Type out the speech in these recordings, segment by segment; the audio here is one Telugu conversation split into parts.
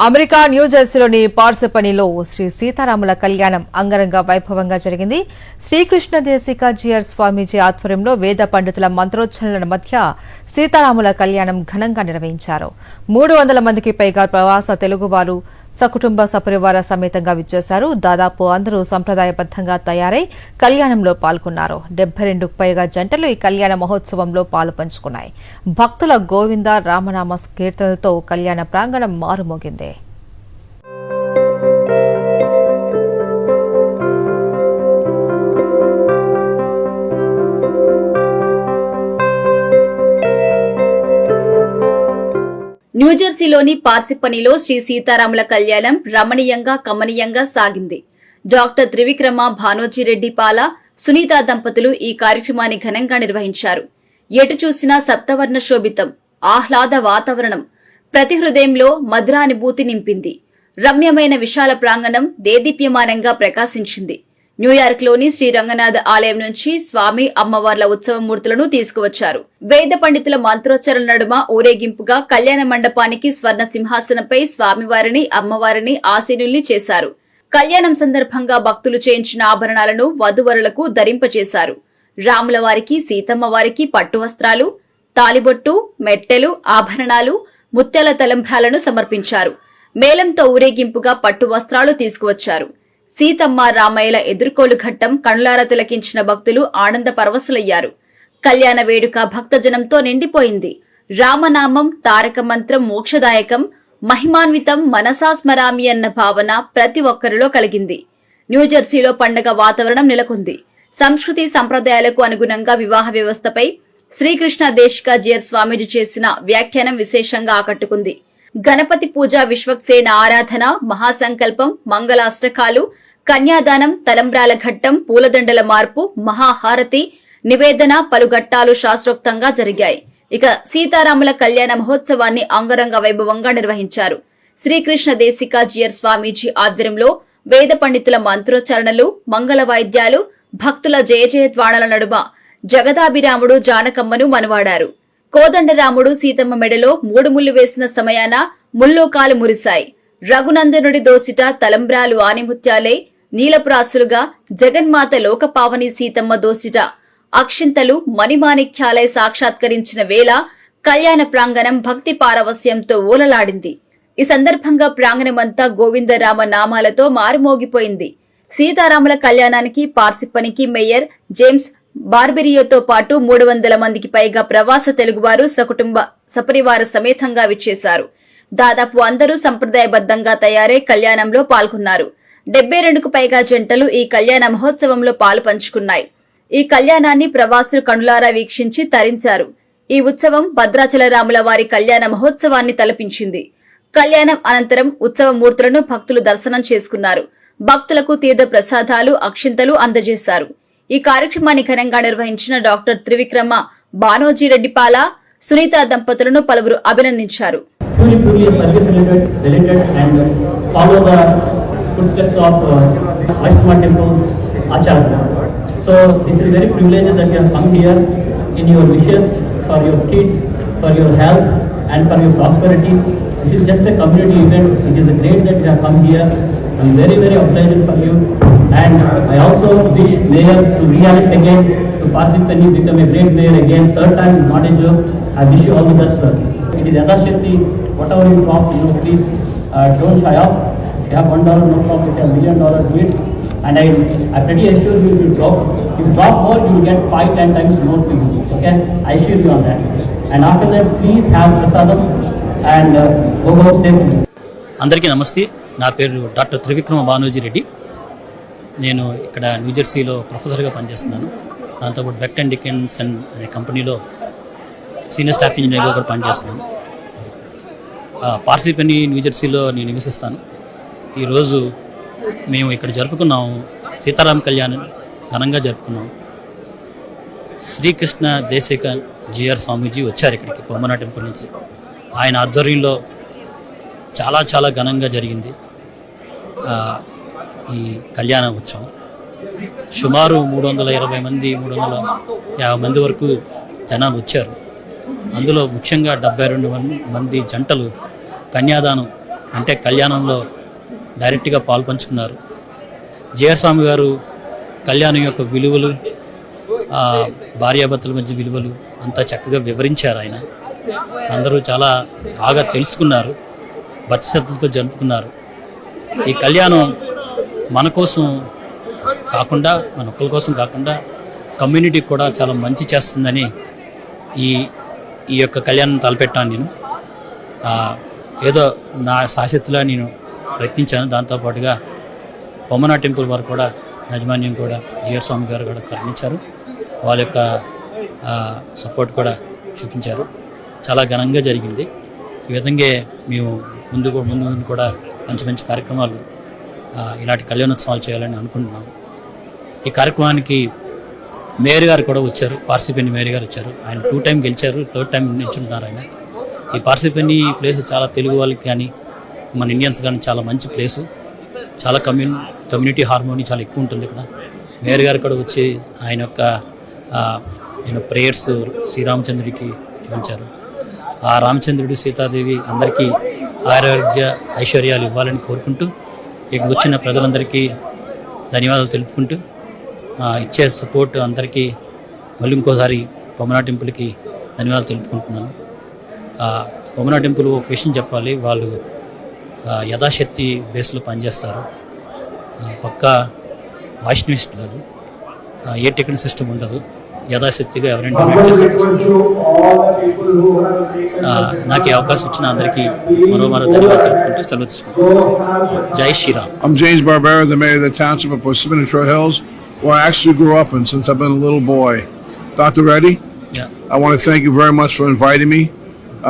అమెరికా న్యూజెర్సీలోని పార్సిపనీలో శ్రీ సీతారాముల కళ్యాణం అంగరంగ వైభవంగా జరిగింది. శ్రీకృష్ణ దేశిక జిఆర్ స్వామీజీ ఆధ్వర్యంలో వేద పండితుల మంత్రోచ్చరణల మధ్య సీతారాముల కళ్యాణం ఘనంగా నిర్వహించారు. 300 మందికి పైగా ప్రవాస తెలుగువారు సకుటుంబ సపరివార సమేతంగా విచ్చేశారు. దాదాపు అందరూ సంప్రదాయబద్దంగా తయారై కళ్యాణంలో పాల్గొన్నారు. 72కు పైగా జంటలు ఈ కళ్యాణ మహోత్సవంలో పాలు పంచుకున్నాయి. భక్తుల గోవింద రామనామ కీర్తనలతో కళ్యాణ ప్రాంగణం మారుమోగింది. న్యూజెర్సీలోని పార్సిపనీలో శ్రీ సీతారాముల కళ్యాణం రమణీయంగా కమనీయంగా సాగింది. డాక్టర్ త్రివిక్రమ భానోజీరెడ్డి పాల సునీత దంపతులు ఈ కార్యక్రమాన్ని ఘనంగా నిర్వహించారు. ఎటు చూసినా సప్తవర్ణ శోభితం, ఆహ్లాద వాతావరణం ప్రతి హృదయంలో మధురానుభూతి నింపింది. రమ్యమైన విశాల ప్రాంగణం దేదీప్యమానంగా ప్రకాశించింది. న్యూయార్క్లోని శ్రీ రంగనాథ ఆలయం నుంచి స్వామి అమ్మవార్ల ఉత్సవ మూర్తులను తీసుకువచ్చారు. వేద పండితుల మంత్రోచ్చరణ నడుమ ఊరేగింపుగా కళ్యాణ మండపానికి స్వర్ణ సింహాసనంపై స్వామివారిని అమ్మవారిని ఆసీనుల్ని చేశారు. కళ్యాణం సందర్భంగా భక్తులు చేయించిన ఆభరణాలను వధువరులకు ధరింపచేశారు. రాముల వారికి సీతమ్మ వారికి పట్టు వస్త్రాలు, తాలిబొట్టు, మెట్టెలు, ఆభరణాలు, ముత్యాల తలంబ్రాలను సమర్పించారు. మేళంతో ఊరేగింపుగా పట్టు వస్త్రాలు తీసుకువచ్చారు. సీతమ్మ రామయ్యల ఎదుర్కోలు ఘట్టం కనులారా తిలకించిన భక్తులు ఆనంద పరవశులయ్యారు. కళ్యాణ వేడుక భక్తజనంతో నిండిపోయింది. రామనామం తారక మంత్రం మోక్షదాయకం, మహిమాన్వితం మనసా స్మరామి అన్న భావన ప్రతి ఒక్కరిలో కలిగింది. న్యూజెర్సీలో పండగ వాతావరణం నెలకొంది. సంస్కృతి సంప్రదాయాలకు అనుగుణంగా వివాహ వ్యవస్థపై శ్రీకృష్ణ దేశిక జిఆర్ స్వామీజీ చేసిన వ్యాఖ్యానం విశేషంగా ఆకట్టుకుంది. గణపతి పూజ, విశ్వక్సేన ఆరాధన, మహాసంకల్పం, మంగళాష్టకాలు, కన్యాదానం, తలంబ్రాల ఘట్టం, పూలదండల మార్పు, మహాహారతి, నివేదన పలు ఘట్టాలు శాస్త్రోక్తంగా జరిగాయి. ఇక సీతారాముల కళ్యాణ మహోత్సవాన్ని అంగరంగ వైభవంగా నిర్వహించారు. శ్రీకృష్ణ దేశిక జిఆర్ స్వామీజీ ఆధ్వర్యంలో వేద పండితుల మంత్రోచ్చరణలు, మంగళ వాయిద్యాలు, భక్తుల జయజయధ్వానాల నడుమ జగదాభిరాముడు జానకమ్మను మనవాడారు. కోదండరాముడు సీతమ్మ మెడలో 3 ముళ్లు వేసిన సమయాన ముల్లోకాలు మురిశాయి. రఘునందనుడి దోసిట తలంబ్రాలు ఆనిముత్యాలే నీలపురాసులుగా, జగన్మాత లోకపావని సీతమ్మ దోసిట అక్షింతలు మణిమాణిక్యాలై సాక్షాత్కరించిన వేళ కళ్యాణ ప్రాంగణం భక్తి పారవస్యంతో ఓలలాడింది. ఈ సందర్భంగా ప్రాంగణమంతా గోవిందరామ నామాలతో మారుమోగిపోయింది. సీతారాముల కళ్యాణానికి పార్సిపనికి మేయర్ జేమ్స్ బార్బెరియోతో పాటు 300 మందికి పైగా ప్రవాస తెలుగువారు సకుటుంబ సపరివార సమేతంగా విచ్చేశారు. దాదాపు అందరూ సంప్రదాయబద్దంగా తయారై కళ్యాణంలో పాల్గొన్నారు. 72కు పైగా జంటలు ఈ కళ్యాణ మహోత్సవంలో పాలు పంచుకున్నాయి. ఈ కళ్యాణాన్ని ప్రవాసులు కనులారా వీక్షించి తరించారు. ఈ ఉత్సవం భద్రాచల రాముల వారి కళ్యాణ మహోత్సవాన్ని తలపించింది. కళ్యాణం అనంతరం ఉత్సవ మూర్తులను భక్తులు దర్శనం చేసుకున్నారు. భక్తులకు తీర్థ ప్రసాదాలు, అక్షింతలు అందజేశారు. ఈ కార్యక్రమాన్ని ఘనంగా నిర్వహించిన డాక్టర్ త్రివిక్రమ భానోజీరెడ్డి పాల సునీత దంపతులను పలువురు అభినందించారు. This is just a community event. It is a great that you have come here. I'm very, very obliged for you. And I also wish Mayor to re-elect again, to Parsipani become a great mayor again. 3rd time is not a joke. I wish you all the best, sir. It is Yadashakti. Whatever you talk, please don't shy off. If you have $1, no problem. If you have $1 million, do it. And I pretty assure you, if you drop more, you will get 5-10 times more to you. Okay? I assure you on that. And after that, please have prasadam and go home safely. అందరికీ నమస్తే. నా పేరు డాక్టర్ త్రివిక్రమ భానోజీరెడ్డి. నేను ఇక్కడ న్యూజెర్సీలో ప్రొఫెసర్గా పనిచేస్తున్నాను. దాంతోపాటు బెక్ట్ అండ్ డికెన్సన్ అనే కంపెనీలో సీనియర్ స్టాఫ్ ఇంజనీర్గా కూడా పనిచేస్తున్నాను. పార్సిపని న్యూజెర్సీలో నేను నివసిస్తాను. ఈరోజు మేము ఇక్కడ జరుపుకున్నాము సీతారామ కళ్యాణం ఘనంగా జరుపుకున్నాము. శ్రీకృష్ణ దేశిక జిఆర్ స్వామీజీ వచ్చారు ఇక్కడికి బొమ్మన టెంపుల్ నుంచి. ఆయన ఆధ్వర్యంలో చాలా ఘనంగా జరిగింది ఈ కళ్యాణ ఉత్సవం. సుమారు 320 మంది 350 మంది వరకు జనాలు వచ్చారు. అందులో ముఖ్యంగా 72 మంది జంటలు కన్యాదానం అంటే కళ్యాణంలో డైరెక్ట్గా పాల్పంచుకున్నారు. జిఆర్ స్వామి గారు కళ్యాణం యొక్క విలువలు, భార్యాభర్తల మధ్య విలువలు అంతా చక్కగా వివరించారు. ఆయన అందరూ చాలా బాగా తెలుసుకున్నారు, భక్తి శ్రద్ధలతో జరుపుకున్నారు. ఈ కళ్యాణం మన కోసం కాకుండా, మన ఒక్కరి కోసం కాకుండా కమ్యూనిటీకి కూడా చాలా మంచి చేస్తుందని ఈ యొక్క కళ్యాణం తలపెట్టాను నేను. ఏదో నా శాశక్తిలా నేను ప్రయత్నించాను. దాంతోపాటుగా పొమ్మన టెంపుల్ వారు కూడా, యాజమాన్యం కూడా, జిఆర్ స్వామి గారు కూడా కరుణించారు. వాళ్ళ యొక్క సపోర్ట్ కూడా చూపించారు. చాలా ఘనంగా జరిగింది. ఈ విధంగా మేము ముందు కూడా మంచి మంచి కార్యక్రమాలు, ఇలాంటి కళ్యాణోత్సవాలు చేయాలని అనుకుంటున్నాము. ఈ కార్యక్రమానికి మేయర్ గారు కూడా వచ్చారు, పార్సిపెన్ని మేయర్ గారు వచ్చారు. ఆయన 2 టైం గెలిచారు, 3rd టైం నిల్చుంటున్నారు ఆయన. ఈ పార్సిపెన్ని ప్లేస్ చాలా తెలుగు వాళ్ళకి కానీ మన ఇండియన్స్ కానీ చాలా మంచి ప్లేసు. చాలా కమ్యూనిటీ హార్మోనీ చాలా ఎక్కువ ఉంటుంది ఇక్కడ. మేయర్ గారు కూడా వచ్చి ఆయన యొక్క ప్రేయర్స్ శ్రీరామచంద్రుడికి చూపించారు. ఆ రామచంద్రుడు, సీతాదేవి అందరికీ ఆరోగ్య ఐశ్వర్యాలు ఇవ్వాలని కోరుకుంటూ, ఇక వచ్చిన ప్రజలందరికీ ధన్యవాదాలు తెలుపుకుంటూ, ఇచ్చే సపోర్ట్ అందరికీ మళ్ళీ ఇంకోసారి పొమ్మన టెంపుల్కి ధన్యవాదాలు తెలుపుకుంటున్నాను. పొమ్మన టెంపుల్ ఒక విషయం చెప్పాలి, వాళ్ళు యథాశక్తి బేస్లో పనిచేస్తారు. పక్కా వైష్ణవిస్ట్ కాదు, ఏ టికెట్ సిస్టమ్ ఉండదు. యథాశక్తిగా ఎవరైనా డొనేట్ చేస్తే తీసుకుంటారు. నాకు ఈ అవకాశం ఇచ్చిన అందరికీ మరో ధన్యవాదాలు తెలుపుకుంటూ సెలవు తీసుకుంటాను. జై Sriram. I'm James Barbera, the mayor of the township of Parsippany Troy Hills, where I actually grew up in since I've been a little boy. Dr. Reddy, I want to thank you very much for inviting me.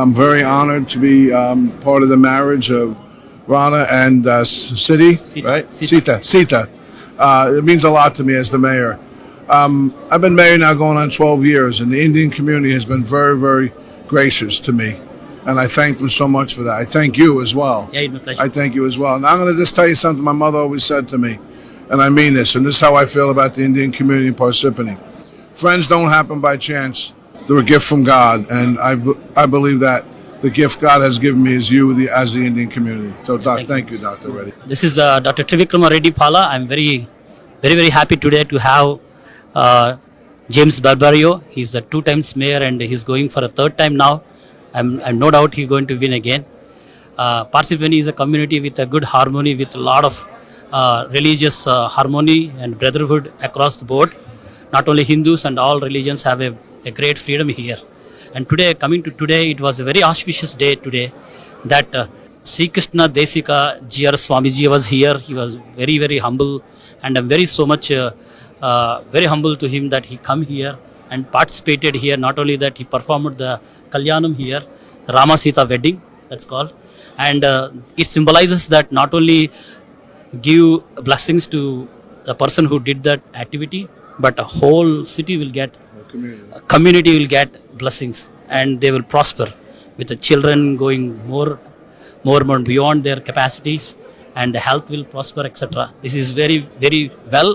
I'm very honored to be part of the marriage of Rana and Sita, right? Sita. It means a lot to me as the mayor. I've been mayor now going on 12 years, and the Indian community has been very, very gracious to me. And I thank them so much for that. I thank you as well. Yeah, it's my pleasure. I thank you as well. And I'm going to just tell you something my mother always said to me, and I mean this, and this is how I feel about the Indian community in Parsippany. Friends don't happen by chance. They're a gift from God, and I believe that the gift God has given me is you as the Indian community. So thank you, Dr. Reddy. This is Dr. Trivikrama Reddy Pala. I'm very, very, very happy today to have James Barbario. He's a 2 times mayor and he's going for a 3rd time now. I'm no doubt he's going to win again. Parsippany is a community with a good harmony, with a lot of religious harmony and brotherhood across the board. Not only Hindus and all religions have a great freedom here. And today, coming to today, it was a very auspicious day today that Sri Krishna Desika G.R. Swamiji was here. He was very, very humble, and I'm very so much very humble to him that he come here and participated here. Not only that, he performed the Kalyanam here, Rama Sita wedding, that's called. And it symbolizes that not only give blessings to the person who did that activity, but a whole city will get, community will get blessings, and they will prosper with the children going more beyond their capacities, and the health will prosper, etc. This is very, very well,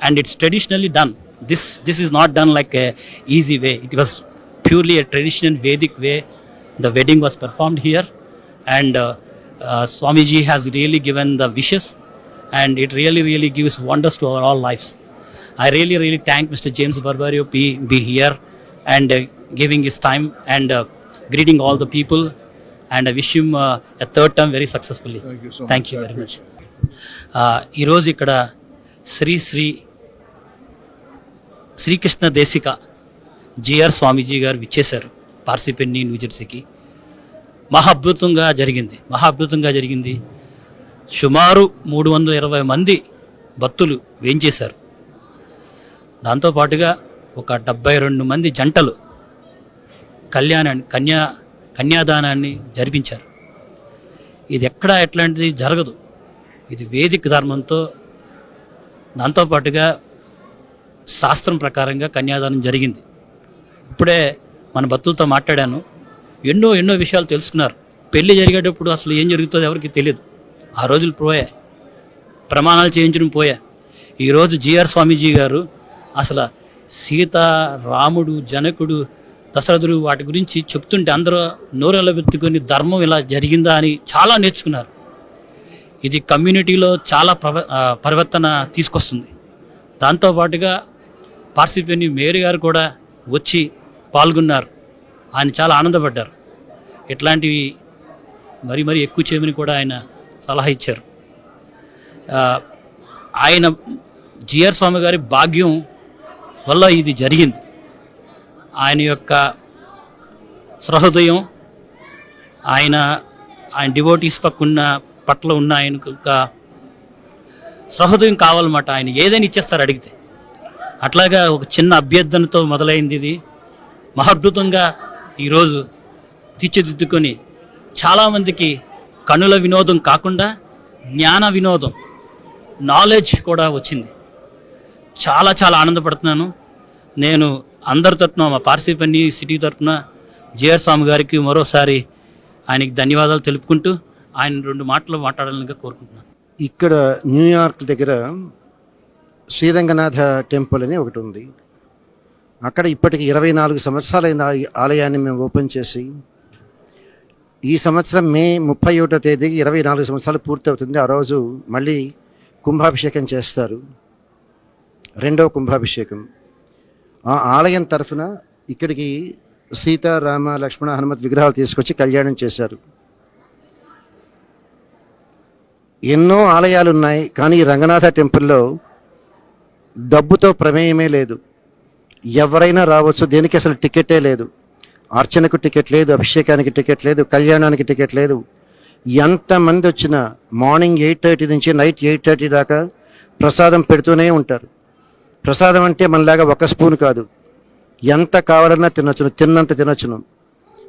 and it's traditionally done. This is not done like a easy way. It was purely a traditional Vedic way. The wedding was performed here, and Swamiji has really given the wishes, and it really, really gives wonders to our all lives. I really, really thank Mr. James Barbario be here and giving his time and greeting all the people, and I wish him a 3rd term very successfully. Thank you so much. Thank you very much. ఈరోజు ఇక్కడ శ్రీకృష్ణ దేశిక జిఆర్ స్వామీజీ గారు విచ్చేశారు పార్సిపెన్ని, న్యూజెర్సీకి. మహా అద్భుతంగా జరిగింది. సుమారు 320 మంది భక్తులు వేంచేశారు. దాంతోపాటుగా ఒక 72 మంది జంటలు కన్యాదానాన్ని జరిపించారు. ఇది ఎక్కడ ఎట్లాంటిది జరగదు. ఇది వేదిక ధర్మంతో, దాంతోపాటుగా శాస్త్రం ప్రకారంగా కన్యాదానం జరిగింది. ఇప్పుడే మన భక్తులతో మాట్లాడాను, ఎన్నో విషయాలు తెలుసుకున్నారు. పెళ్లి జరిగేటప్పుడు అసలు ఏం జరుగుతుందో ఎవరికి తెలియదు. ఆ రోజులు పోయాయి, ప్రమాణాలు చేయించడం పోయాయి. ఈరోజు జిఆర్ స్వామీజీ గారు అసలు సీత, రాముడు, జనకుడు, దశరథుడు వాటి గురించి చెప్తుంటే అందరూ నోరెళ్ళబెత్తుకొని ధర్మం ఇలా జరిగిందా అని చాలా నేర్చుకున్నారు. ఇది కమ్యూనిటీలో చాలా పరివర్తన తీసుకొస్తుంది. దాంతోపాటుగా పార్సిపెన్ని మేయర్ గారు కూడా వచ్చి పాల్గొన్నారు. ఆయన చాలా ఆనందపడ్డారు. ఇట్లాంటివి మరీ ఎక్కువ చేయమని కూడా ఆయన సలహా ఇచ్చారు. ఆయన జిఆర్ స్వామి గారి భాగ్యం వల్ల ఇది జరిగింది. ఆయన యొక్క సహృదయం, ఆయన డివోటీస్ పట్ల ఉన్న ఆయన యొక్క సహృదయం కావాలన్నమాట. ఆయన ఏదైనా ఇచ్చేస్తారు అడిగితే. అట్లాగా ఒక చిన్న అభ్యర్థనతో మొదలైంది ఇది. మహాద్భుతంగా ఈరోజు తీర్చిదిద్దుకొని చాలామందికి కనుల వినోదం కాకుండా జ్ఞాన వినోదం, నాలెడ్జ్ కూడా వచ్చింది. చాలా చాలా ఆనందపడుతున్నాను. నేను అందరి తరఫున, మా పార్సిపెన్ని సిటీ తరఫున జిఆర్ స్వామి గారికి మరోసారి ఆయనకి ధన్యవాదాలు తెలుపుకుంటూ ఆయన 2 మాటలు మాట్లాడాలని కోరుకుంటున్నాను. ఇక్కడ న్యూయార్క్ దగ్గర శ్రీరంగనాథ టెంపుల్ అని ఒకటి ఉంది. అక్కడ ఇప్పటికి 24 సంవత్సరాలైన ఆలయాన్ని మేము ఓపెన్ చేసి, ఈ సంవత్సరం మే 31వ తేదీకి 24 సంవత్సరాలు పూర్తవుతుంది. ఆ రోజు మళ్ళీ కుంభాభిషేకం చేస్తారు, 2వ కుంభాభిషేకం. ఆ ఆలయం తరఫున ఇక్కడికి సీత, రామ, లక్ష్మణ, హనుమత్ విగ్రహాలు తీసుకొచ్చి కళ్యాణం చేశారు. ఎన్నో ఆలయాలు ఉన్నాయి, కానీ రంగనాథ టెంపుల్లో డబ్బుతో ప్రమేయమే లేదు. ఎవరైనా రావచ్చు, దేనికి అసలు టికెటే లేదు. అర్చనకు టికెట్ లేదు, అభిషేకానికి టికెట్ లేదు, కళ్యాణానికి టికెట్ లేదు. ఎంతమంది వచ్చినా మార్నింగ్ 8:30 నుంచి నైట్ 8:30 దాకా ప్రసాదం పెడుతూనే ఉంటారు. ప్రసాదం అంటే మనలాగా ఒక స్పూన్ కాదు, ఎంత కావాలన్నా తినొచ్చును, తిన్నంత తినొచ్చును.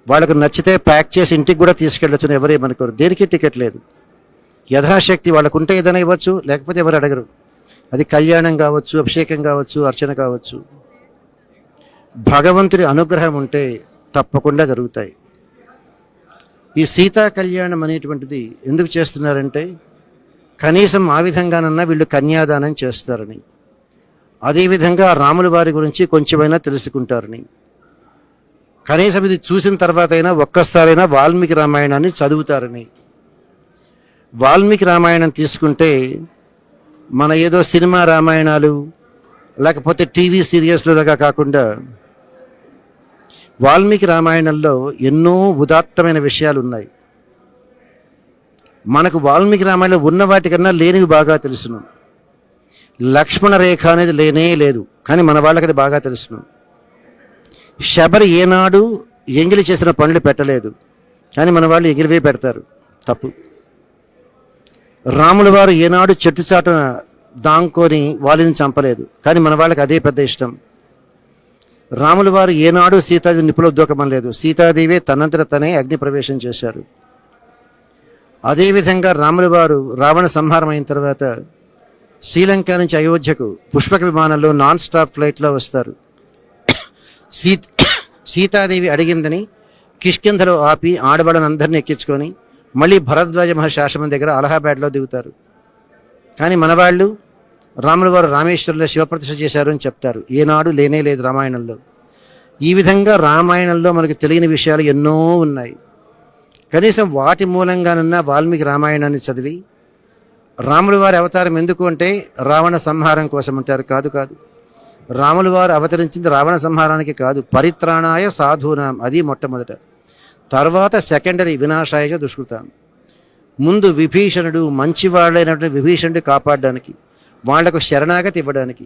వాళ్ళకు నచ్చితే ప్యాక్ చేసి ఇంటికి కూడా తీసుకెళ్ళొచ్చును, ఎవరేమనుకోరు. దేనికి టికెట్ లేదు. యథాశక్తి వాళ్ళకుంటే ఏదైనా ఇవ్వచ్చు, లేకపోతే ఎవరు అడగరు. అది కళ్యాణం కావచ్చు, అభిషేకం కావచ్చు, అర్చన కావచ్చు. భగవంతుడి అనుగ్రహం ఉంటే తప్పకుండా జరుగుతాయి. ఈ సీతా కళ్యాణం అనేటువంటిది ఎందుకు చేస్తున్నారంటే, కనీసం ఆ విధంగానన్నా వీళ్ళు కన్యాదానం చేస్తారని, అదేవిధంగా రాముల వారి గురించి కొంచెమైనా తెలుసుకుంటారని, కనీసం ఇది చూసిన తర్వాత అయినా ఒక్కసారైనా వాల్మీకి రామాయణాన్ని చదువుతారని. వాల్మీకి రామాయణం తీసుకుంటే మన ఏదో సినిమా రామాయణాలు లేకపోతే టీవీ సీరియల్స్లాగా కాకుండా వాల్మీకి రామాయణంలో ఎన్నో ఉదాత్తమైన విషయాలు ఉన్నాయి. మనకు వాల్మీకి రామాయణంలో ఉన్న వాటికన్నా లేనివి బాగా తెలుసును. లక్ష్మణ రేఖ అనేది లేనే లేదు, కానీ మన వాళ్ళకి అది బాగా తెలుసును. శబరి ఏనాడు ఎంగిలి చేసిన పనులు పెట్టలేదు, కానీ మన వాళ్ళు ఎగిరివే పెడతారు, తప్పు. రాముల వారు ఏనాడు చెట్టు చాటున దాంకొని వాలిని చంపలేదు, కానీ మన వాళ్ళకి అదే పెద్ద ఇష్టం. రాముల వారు ఏనాడు సీతాదేవి నిప్పులో దూకమనలేదు, సీతాదేవి తనంతట తనే అగ్ని ప్రవేశం చేశారు. అదేవిధంగా రాముల వారు రావణ సంహారం అయిన తర్వాత శ్రీలంక నుంచి అయోధ్యకు పుష్పక విమానంలో నాన్ స్టాప్ ఫ్లైట్లో వస్తారు. సీతాదేవి అడిగిందని కిష్కింధలో ఆపి ఆడవాళ్ళని అందరినీ ఎక్కించుకొని మళ్ళీ భరద్వాజ మహర్షి ఆశ్రమం దగ్గర అలహాబాద్లో దిగుతారు. కానీ మనవాళ్ళు రాముల వారు రామేశ్వరంలో శివప్రతిష్ఠ చేశారు అని చెప్తారు. ఏనాడు లేనే లేదు రామాయణంలో. ఈ విధంగా రామాయణంలో మనకు తెలియని విషయాలు ఎన్నో ఉన్నాయి. కనీసం వాటి మూలంగానన్నా వాల్మీకి రామాయణాన్ని చదివి, రాముల వారి అవతారం ఎందుకు అంటే రావణ సంహారం కోసం అంటారు. కాదు, రాముల వారు అవతరించింది రావణ సంహారానికి కాదు, పరిత్రాణాయ సాధూనాం, అది మొట్టమొదట. తర్వాత సెకండరీ వినాశాయ దుష్కృతాం. ముందు విభీషణుడు మంచివాళ్ళైనటువంటి విభీషణుడు కాపాడడానికి, వాళ్లకు శరణాగతి ఇవ్వడానికి.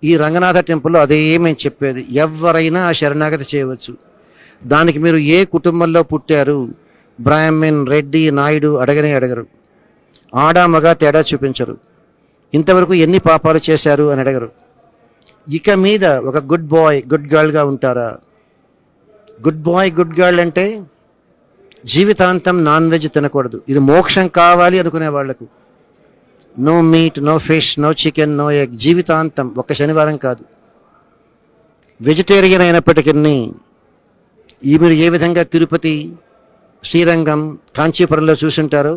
ఈ రంగనాథ టెంపుల్లో అదే మేము చెప్పేది, ఎవరైనా ఆ శరణాగతి చేయవచ్చు. దానికి మీరు ఏ కుటుంబంలో పుట్టారు, బ్రాహ్మణ్, రెడ్డి, నాయుడు అడగరు. ఆడ మగ తేడా చూపించరు. ఇంతవరకు ఎన్ని పాపాలు చేశారు అని అడగరు. ఇక మీద ఒక గుడ్ బాయ్ గుడ్ గర్ల్గా ఉంటారా? గుడ్ బాయ్ గుడ్ గర్ల్ అంటే జీవితాంతం నాన్ వెజ్ తినకూడదు. ఇది మోక్షం కావాలి అనుకునే వాళ్లకు no meat, no fish, no chicken, no egg, జీవితాంతం, ఒక్క శనివారం కాదు. వెజిటేరియన్ అయినప్పటికీ మీరు ఏ విధంగా తిరుపతి, శ్రీరంగం, కాంచీపురంలో చూసుంటారో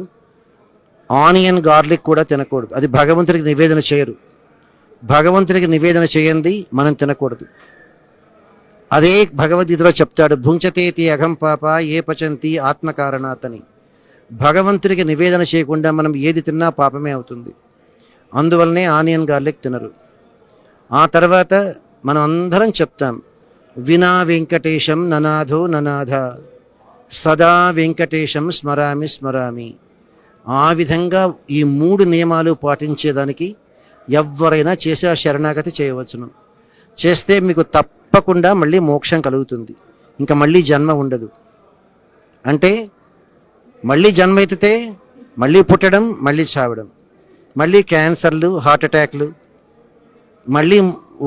ఆనియన్ గార్లిక్ కూడా తినకూడదు. అది భగవంతుడికి నివేదన చేయరు. భగవంతుడికి నివేదన చేయండి మనం తినకూడదు. అదే భగవద్గీతలో చెప్తాడు, భుంచతేతి అఘం పాప ఏ పచంతి ఆత్మకారణాతని. భగవంతునికి నివేదన చేయకుండా మనం ఏది తిన్నా పాపమే అవుతుంది. అందువల్లనే ఆనియన్ గార్లిక్ తినరు. ఆ తర్వాత మనం అందరం చెప్తాం, వినా వెంకటేశం ననాథో ననాథ సదా వెంకటేశం స్మరామి స్మరామి. ఆ విధంగా ఈ 3 నియమాలు పాటించేదానికి ఎవరైనా చేసే ఆ శరణాగతి చేయవచ్చును. చేస్తే మీకు తప్పకుండా మళ్ళీ మోక్షం కలుగుతుంది, ఇంకా మళ్ళీ జన్మ ఉండదు. అంటే మళ్ళీ జన్మ ఎత్తితే మళ్ళీ పుట్టడం, మళ్ళీ చావడం, మళ్ళీ క్యాన్సర్లు, హార్ట్ అటాక్లు, మళ్ళీ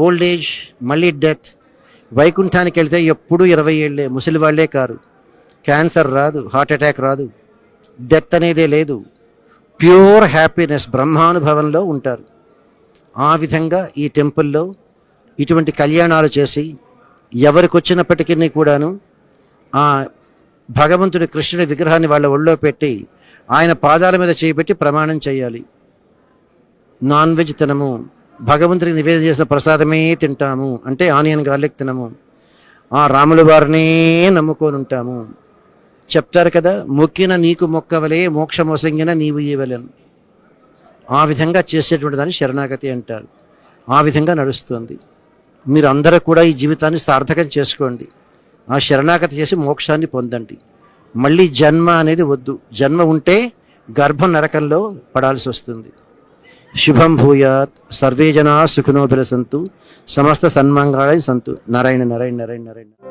ఓల్డ్ ఏజ్, మళ్ళీ డెత్. వైకుంఠానికి వెళ్తే ఎప్పుడూ 20 ఏళ్ళే, ముసలి వాళ్ళే కారు. క్యాన్సర్ రాదు, హార్ట్ అటాక్ రాదు, డెత్ అనేదే లేదు. ప్యూర్ హ్యాపీనెస్, బ్రహ్మానుభవంలో ఉంటారు. ఆ విధంగా ఈ టెంపుల్లో ఇటువంటి కళ్యాణాలు చేసి ఎవరికి వచ్చినప్పటికీ కూడాను ఆ భగవంతుడి కృష్ణుడి విగ్రహాన్ని వాళ్ళ ఒళ్ళో పెట్టి ఆయన పాదాల మీద చేయబెట్టి ప్రమాణం చేయాలి. నాన్ వెజ్ తినము, భగవంతుడికి నివేదన చేసిన ప్రసాదమే తింటాము, అంటే ఆనియన్ గార్లిక్ తినము, ఆ రాముల వారినే నమ్ముకొని ఉంటాము. చెప్తారు కదా, మొక్కిన నీకు మొక్కవలే మోక్షమొసంగిన నీవు ఈవలెను. ఆ విధంగా చేసేటువంటి దాన్ని శరణాగతి అంటారు. ఆ విధంగా నడుస్తుంది. మీరు అందరూ కూడా ఈ జీవితాన్ని సార్థకం చేసుకోండి. ఆ శరణాగతి చేసి మోక్షాన్ని పొందండి. మళ్ళీ జన్మ అనేది వద్దు. జన్మ ఉంటే గర్భం నరకంలో పడాల్సి వస్తుంది. శుభం భూయాత్. సర్వే జనా సుఖినో భవంతు. సమస్త సన్మంగళాని సంతు. నారాయణ నారాయణ నారాయణ నారాయణ.